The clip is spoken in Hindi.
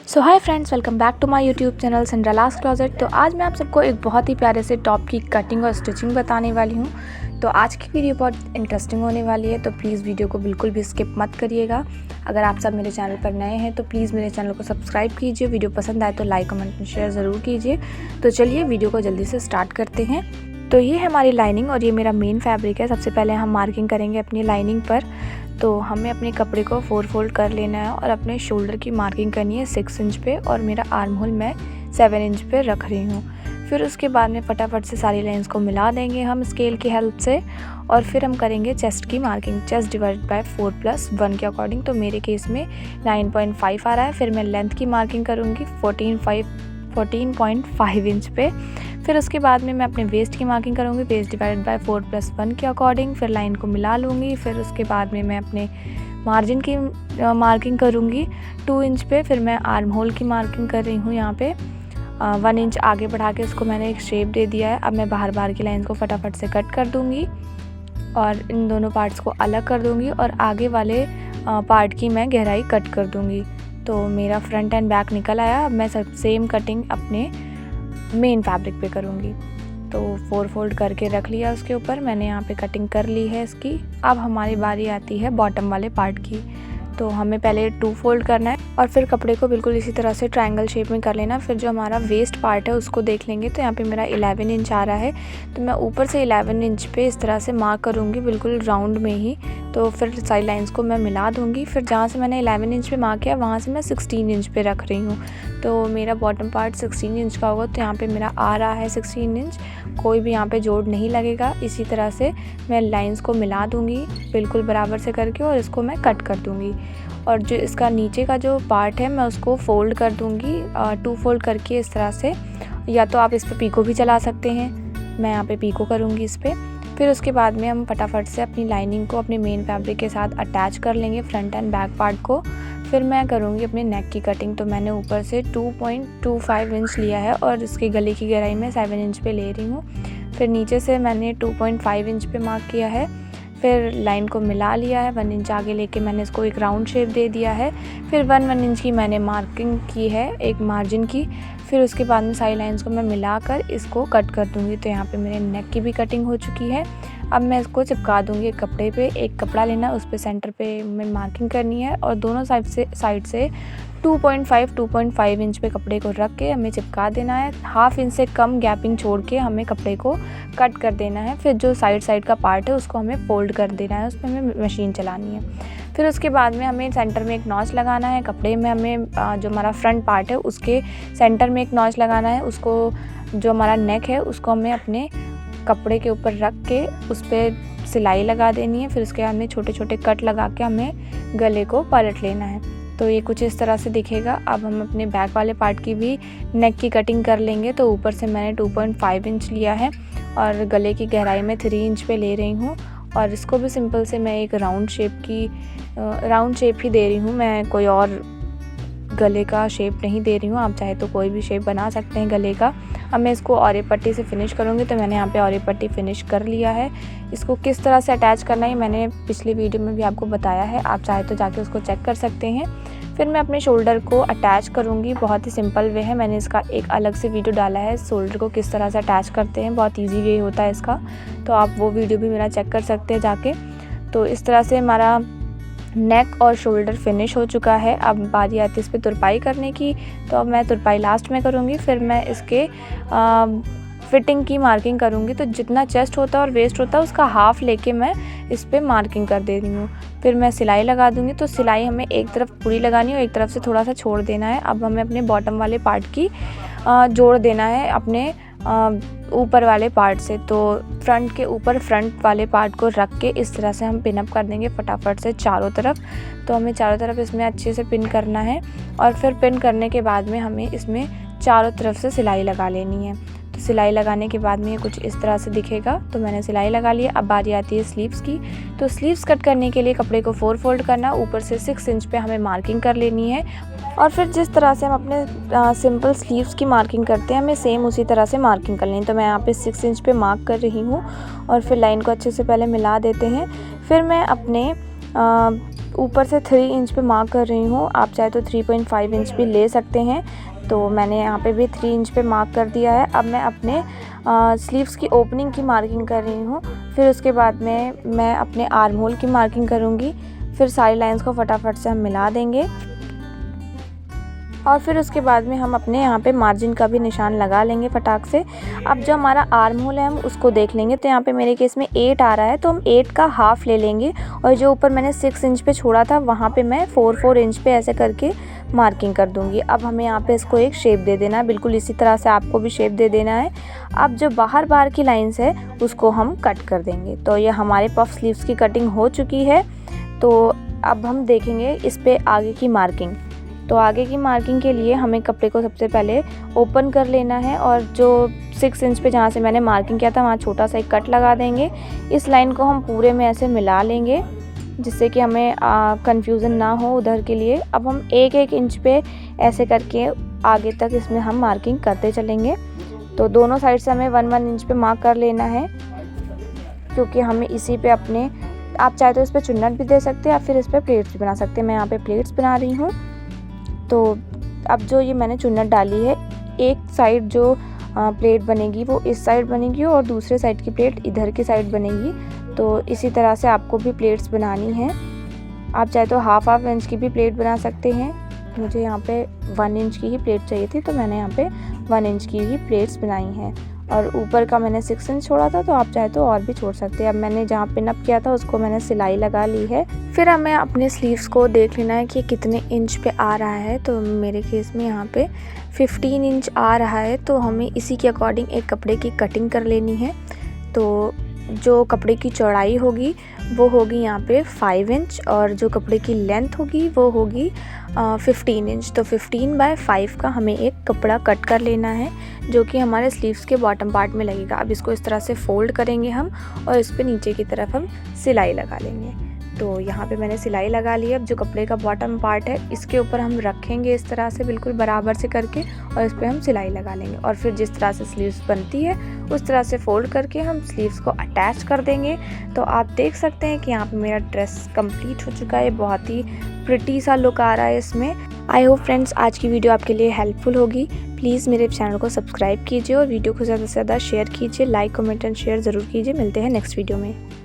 So hi friends, welcome back to my YouTube channel Cinderella's Closet. तो आज मैं आप सबको एक बहुत ही प्यारे से टॉप की कटिंग और स्टिचिंग बताने वाली हूँ। तो आज की वीडियो बहुत इंटरेस्टिंग होने वाली है, तो प्लीज़ वीडियो को बिल्कुल भी स्किप मत करिएगा। अगर आप सब मेरे चैनल पर नए हैं तो प्लीज़ मेरे चैनल को सब्सक्राइब कीजिए। वीडियो पसंद आए तो लाइक कमेंट और शेयर ज़रूर कीजिए। तो चलिए वीडियो को जल्दी से स्टार्ट करते हैं। तो ये है हमारी लाइनिंग और ये मेरा मेन फैब्रिक है। सबसे पहले हम मार्किंग करेंगे अपनी लाइनिंग पर। तो हमें अपने कपड़े को 4 फोल्ड कर लेना है और अपने शोल्डर की मार्किंग करनी है 6 इंच पे, और मेरा आर्म होल मैं 7 इंच पे रख रही हूँ। फिर उसके बाद में फटाफट से सारी लाइंस को मिला देंगे हम स्केल की हेल्प से, और फिर हम करेंगे चेस्ट की मार्किंग। चेस्ट डिवाइड बाय 4+1 के अकॉर्डिंग। तो मेरे केस में 9.5 आ रहा है। फिर मैं लेंथ की मार्किंग करूँगी 14.5 इंच पे। फिर उसके बाद में मैं अपने वेस्ट की मार्किंग करूँगी वेस्ट डिवाइड बाय 4+1 के अकॉर्डिंग। फिर लाइन को मिला लूँगी। फिर उसके बाद में मैं अपने मार्जिन की मार्किंग करूँगी 2 इंच पे। फिर मैं आर्म होल की मार्किंग कर रही हूँ यहाँ पे 1 इंच आगे बढ़ा के उसको मैंने एक शेप दे दिया है। अब मैं बाहर की लाइन को फटाफट से कट कर दूँगी और इन दोनों पार्ट्स को अलग कर दूँगी, और आगे वाले पार्ट की मैं गहराई कट कर दूँगी। तो मेरा फ्रंट एंड बैक निकल आया। अब मैं सब सेम कटिंग अपने मेन फैब्रिक पे करूँगी। तो 4 फोल्ड करके रख लिया, उसके ऊपर मैंने यहाँ पे कटिंग कर ली है इसकी। अब हमारी बारी आती है बॉटम वाले पार्ट की। तो हमें पहले 2 फोल्ड करना है और फिर कपड़े को बिल्कुल इसी तरह से ट्रायंगल शेप में कर लेना। फिर जो हमारा वेस्ट पार्ट है उसको देख लेंगे। तो यहाँ पे मेरा 11 इंच आ रहा है। तो मैं ऊपर से 11 इंच पे इस तरह से मार्क करूँगी बिल्कुल राउंड में ही। तो फिर साइड लाइंस को मैं मिला दूँगी। फिर जहाँ से मैंने 11 इंच पे मार्क किया वहाँ से मैं 16 इंच पे रख रही हूँ। तो मेरा बॉटम पार्ट 16 इंच का होगा। तो यहाँ पे मेरा आ रहा है 16 इंच। कोई भी यहाँ पे जोड़ नहीं लगेगा। इसी तरह से मैं लाइंस को मिला दूँगी बिल्कुल बराबर से करके, और इसको मैं कट कर दूँगी। और जो इसका नीचे का जो पार्ट है मैं उसको फोल्ड कर दूँगी 2 फोल्ड करके इस तरह से। या तो आप इस पर पीको भी चला सकते हैं, मैं यहाँ पे पीको करूँगी इस पर। फिर उसके बाद में हम फटाफट से अपनी लाइनिंग को अपने मेन फैब्रिक के साथ अटैच कर लेंगे, फ्रंट एंड बैक पार्ट को। फिर मैं करूँगी अपने नेक की कटिंग। तो मैंने ऊपर से 2.25 इंच लिया है और इसके गले की गहराई में 7 इंच पे ले रही हूँ। फिर नीचे से मैंने 2.5 इंच पे मार्क किया है। फिर लाइन को मिला लिया है 1 इंच आगे लेके मैंने इसको एक राउंड शेप दे दिया है। फिर 1 इंच की मैंने मार्किंग की है एक मार्जिन की। फिर उसके बाद में साइड लाइंस को मैं मिलाकर इसको कट कर दूँगी। तो यहाँ पे मेरे नेक की भी कटिंग हो चुकी है। अब मैं इसको चिपका दूँगी एक कपड़े पे। एक कपड़ा लेना, उस पे सेंटर पे मैं मार्किंग करनी है और दोनों साइड से 2.5 इंच पे कपड़े को रख के हमें चिपका देना है। ½ इंच से कम गैपिंग छोड़ के हमें कपड़े को कट कर देना है। फिर जो साइड का पार्ट है उसको हमें फोल्ड कर देना है, उस पर हमें मशीन चलानी है। फिर उसके बाद में हमें सेंटर में एक नॉच लगाना है कपड़े में। हमें जो हमारा फ्रंट पार्ट है उसके सेंटर में एक नॉच लगाना है। उसको जो हमारा नेक है उसको हमें अपने कपड़े के ऊपर रख के उस पर सिलाई लगा देनी है। फिर उसके बाद में छोटे छोटे कट लगा के हमें गले को पलट लेना है। तो ये कुछ इस तरह से दिखेगा। अब हम अपने बैक वाले पार्ट की भी नेक की कटिंग कर लेंगे। तो ऊपर से मैंने 2.5 इंच लिया है और गले की गहराई में 3 इंच पे ले रही हूँ। और इसको भी सिंपल से मैं एक राउंड शेप ही दे रही हूँ। मैं कोई और गले का शेप नहीं दे रही हूँ। आप चाहे तो कोई भी शेप बना सकते हैं गले का। अब मैं इसको औरे पट्टी से फिनिश करूँगी। तो मैंने यहाँ पे औरे पट्टी फिनिश कर लिया है। इसको किस तरह से अटैच करना है मैंने पिछली वीडियो में भी आपको बताया है, आप चाहे तो जाके उसको चेक कर सकते हैं। फिर मैं अपने शोल्डर को अटैच करूँगी। बहुत ही सिंपल वे है, मैंने इसका एक अलग से वीडियो डाला है शोल्डर को किस तरह से अटैच करते हैं। बहुत ईजी वे होता है इसका, तो आप वो वीडियो भी मेरा चेक कर सकते हैं जाके। तो इस तरह से हमारा नेक और शोल्डर फिनिश हो चुका है। अब बारी आती है इस पर तुरपाई करने की। तो अब मैं तुरपाई लास्ट में करूँगी। फिर मैं इसके फिटिंग की मार्किंग करूँगी। तो जितना चेस्ट होता है और वेस्ट होता है उसका हाफ लेके मैं इस पर मार्किंग कर दे रही हूँ। फिर मैं सिलाई लगा दूँगी। तो सिलाई हमें एक तरफ पूरी लगानी है और एक तरफ से थोड़ा सा छोड़ देना है। अब हमें अपने बॉटम वाले पार्ट की जोड़ देना है अपने ऊपर वाले पार्ट से। तो फ्रंट के ऊपर फ्रंट वाले पार्ट को रख के इस तरह से हम पिन अप कर देंगे फटाफट से चारों तरफ। तो हमें चारों तरफ इसमें अच्छे से पिन करना है और फिर पिन करने के बाद में हमें इसमें चारों तरफ से सिलाई लगा लेनी है। तो सिलाई लगाने के बाद में ये कुछ इस तरह से दिखेगा। तो मैंने सिलाई लगा ली। अब बारी आती है स्लीव्स की। तो स्लीव्स कट करने के लिए कपड़े को 4 फोल्ड करना, ऊपर से 6 इंच पे हमें मार्किंग कर लेनी है। और फिर जिस तरह से हम अपने सिंपल स्लीव्स की मार्किंग करते हैं हमें सेम उसी तरह से मार्किंग कर लेनी। तो मैं यहाँ पे 6 इंच पे मार्क कर रही हूँ और फिर लाइन को अच्छे से पहले मिला देते हैं। फिर मैं अपने ऊपर से 3 इंच पे मार्क कर रही हूँ। आप चाहे तो 3.5 इंच भी ले सकते हैं। तो मैंने यहाँ पे भी 3 इंच पे मार्क कर दिया है। अब मैं अपने स्लीव्स की ओपनिंग की मार्किंग कर रही हूँ। फिर उसके बाद में मैं अपने आर्म होल की मार्किंग करूँगी। फिर सारी लाइंस को फटाफट से हम मिला देंगे और फिर उसके बाद में हम अपने यहाँ पे मार्जिन का भी निशान लगा लेंगे फटाक से। अब जो हमारा आर्म होल है हम उसको देख लेंगे। तो यहाँ पे मेरे केस में 8 आ रहा है, तो हम 8 का हाफ़ ले लेंगे और जो ऊपर मैंने 6 इंच पे छोड़ा था वहाँ पे मैं 4 इंच पे ऐसे करके मार्किंग कर दूँगी। अब हमें यहाँ पे इसको एक शेप दे देना है, बिल्कुल इसी तरह से आपको भी शेप दे देना है। अब जो बाहर की लाइन्स है उसको हम कट कर देंगे। तो ये हमारे पफ स्लीव्स की कटिंग हो चुकी है। तो अब हम देखेंगे इस पे आगे की मार्किंग। तो आगे की मार्किंग के लिए हमें कपड़े को सबसे पहले ओपन कर लेना है और जो 6 इंच पे जहाँ से मैंने मार्किंग किया था वहाँ छोटा सा एक कट लगा देंगे। इस लाइन को हम पूरे में ऐसे मिला लेंगे जिससे कि हमें कंफ्यूजन ना हो उधर के लिए। अब हम 1-1 इंच पे ऐसे करके आगे तक इसमें हम मार्किंग करते चलेंगे। तो दोनों साइड से हमें 1-1 इंच पे मार्क कर लेना है, क्योंकि हमें इसी पे अपने, आप चाहे तो इस पर चुन्नट भी दे सकते हैं या फिर इस पर प्लेट्स भी बना सकते हैं। मैं यहाँ पे प्लेट्स बना रही हूँ। तो अब जो ये मैंने चुन्नट डाली है, एक साइड जो प्लेट बनेगी वो इस साइड बनेगी और दूसरे साइड की प्लेट इधर की साइड बनेगी। तो इसी तरह से आपको भी प्लेट्स बनानी है। आप चाहे तो हाफ इंच की भी प्लेट बना सकते हैं। मुझे यहाँ पे 1 इंच की ही प्लेट चाहिए थी, तो मैंने यहाँ पे 1 इंच की ही प्लेट्स बनाई हैं और ऊपर का मैंने 6 इंच छोड़ा था, तो आप चाहे तो और भी छोड़ सकते हैं। अब मैंने जहाँ पिन अप किया था उसको मैंने सिलाई लगा ली है। फिर हमें अपने स्लीव्स को देख लेना है कि कितने इंच पे आ रहा है। तो मेरे केस में यहाँ पे 15 इंच आ रहा है, तो हमें इसी के अकॉर्डिंग एक कपड़े की कटिंग कर लेनी है। तो जो कपड़े की चौड़ाई होगी वो होगी यहाँ पे 5 इंच और जो कपड़े की लेंथ होगी वो होगी 15 इंच। तो 15/5 का हमें एक कपड़ा कट कर लेना है जो कि हमारे स्लीव्स के बॉटम पार्ट में लगेगा। अब इसको इस तरह से फोल्ड करेंगे हम और इस पे नीचे की तरफ हम सिलाई लगा लेंगे। तो यहाँ पे मैंने सिलाई लगा ली है। अब जो कपड़े का बॉटम पार्ट है इसके ऊपर हम रखेंगे इस तरह से बिल्कुल बराबर से करके और इस पर हम सिलाई लगा लेंगे और फिर जिस तरह से स्लीव्स बनती है उस तरह से फोल्ड करके हम स्लीव्स को अटैच कर देंगे। तो आप देख सकते हैं कि यहाँ पे मेरा ड्रेस कंप्लीट हो चुका है। बहुत ही प्रिटी सा लुक आ रहा है इसमें। आई होप फ्रेंड्स आज की वीडियो आपके लिए हेल्पफुल होगी। प्लीज़ मेरे चैनल को सब्सक्राइब कीजिए और वीडियो को ज़्यादा से ज़्यादा शेयर कीजिए। लाइक, कमेंट एंड शेयर ज़रूर कीजिए। मिलते हैं नेक्स्ट वीडियो में।